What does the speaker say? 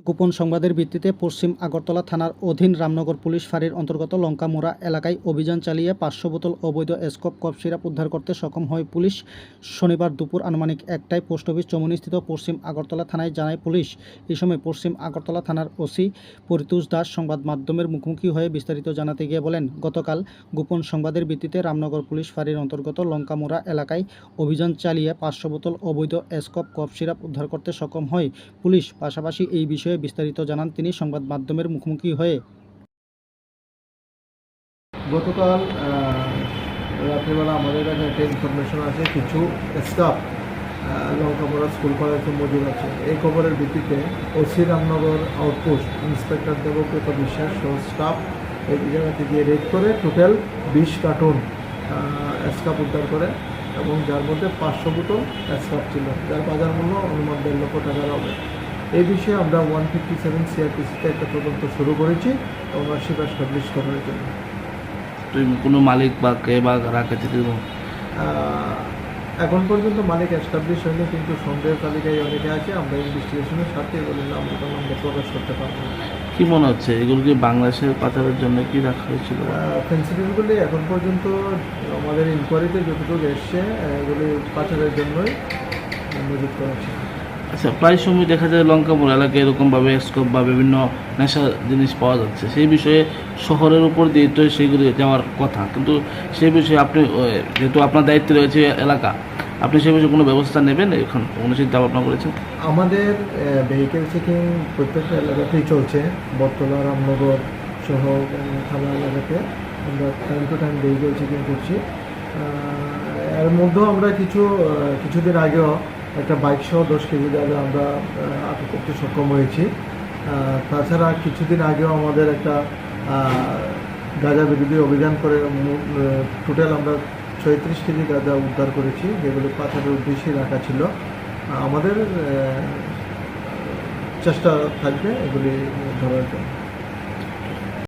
গোপন সংবাদের ভিত্তিতে পশ্চিম আগরতলা থানার অধীন রামনগর পুলিশ ফাঁড়ির অন্তর্গত লঙ্কামোড়া এলাকায় অভিযান চালিয়ে 500 বোতল অবৈধ স্কপ কফ সিরাপ উদ্ধার করতে সক্ষম হয় পুলিশ। শনিবার দুপুর আনুমানিক 1টায় পোস্ট অফিস চৌমুহনীস্থিত পশ্চিম আগরতলা থানায় জানায় পুলিশ। এই সময় পশ্চিম আগরতলা থানার ওসি পরিতোষ দাস সংবাদ মাধ্যমের মুখোমুখি হয়ে বিস্তারিত জানাতে গিয়ে বলেন, গতকাল গোপন সংবাদের ভিত্তিতে রামনগর পুলিশ ফাঁড়ির অন্তর্গত লঙ্কামোড়া এলাকায় অভিযান চালিয়ে 500 বোতল অবৈধ স্কপ কফ সিরাপ উদ্ধার করতে সক্ষম হয় পুলিশ। পাশাপাশি এই বিষয়ে বিস্তারিত জানান তিনি সংবাদ মাধ্যমের মুখোমুখি হয়ে। গতকাল রাত্রিবেলা আমাদের কাছে একটা ইনফরমেশন আছে, কিছু স্টাফ লঙ্কামোড়া স্কুল কলেজে মজুদ আছে। এই খবরের ভিত্তিতে OC Ramnagar outpost inspector Debabrata বিশ্বাস সহ স্টাফ এই জায়গাতে গিয়ে রেড করে টোটাল 20 কার্টুন স্কাপ উদ্ধার করে এবং যার মধ্যে 500 বোতল স্কাপ ছিল, যার বাজার মূল্য অনুমান 1.5 লক্ষ টাকার হবে। এই বিষয়ে আমরা 157 সিআরপিসিতে একটা তদন্ত শুরু করেছি ওনারশিপ এস্টাবলিশ করার জন্য। কোনো মালিক বা কে বা রাখে এখন পর্যন্ত মালিক এস্টাবলিশ হয়নি, কিন্তু সন্দেহের তালিকায় অনেকে আছে। আমরা ইনভেস্টিগেশনের সাথে এগুলো আমরা প্রকাশ করতে পারবো না। কি মনে হচ্ছে এগুলো কি বাংলাদেশের পাচারের জন্য কি রাখা হয়েছিল? ফেন্সিডিলগুলি এখন পর্যন্ত আমাদের ইনকোয়ারিতে যতটুকু এসছে এগুলি পাচারের জন্যই মজুত করা ছিল। আচ্ছা, প্রায় সময় দেখা যায় লঙ্কামোড়া এলাকায় এরকমভাবে স্কোপ বা বিভিন্ন নেশা জিনিস পাওয়া যাচ্ছে। সেই বিষয়ে শহরের উপর দিয়ে তো সেইগুলি যাওয়ার কথা, কিন্তু সেই বিষয়ে আপনি যেহেতু আপনার দায়িত্বে রয়েছে এলাকা, আপনি সেই বিষয়ে কোনো ব্যবস্থা নেবেন? এখন কোনো চিন্তা ভাবনা করেছেন? আমাদের ভেহিকেল চেকিং প্রত্যেকটা এলাকাতেই চলছে। বটতলা, রামনগর সহ থানা এলাকাতে আমরা time to time vehicle checking করছি। এর মধ্যেও আমরা কিছুদিন আগেও একটা বাইক সহ 10 কেজি গাঁজা আমরা আটক করতে সক্ষম হয়েছি। তাছাড়া কিছুদিন আগেও আমাদের একটা গাঁজা বিরোধী অভিযান করে টোটাল আমরা 36 কেজি গাঁজা উদ্ধার করেছি, যেগুলো পাচারের উদ্দেশ্যে রাখা ছিল। আমাদের চেষ্টা থাকবে এগুলি ধরার জন্য।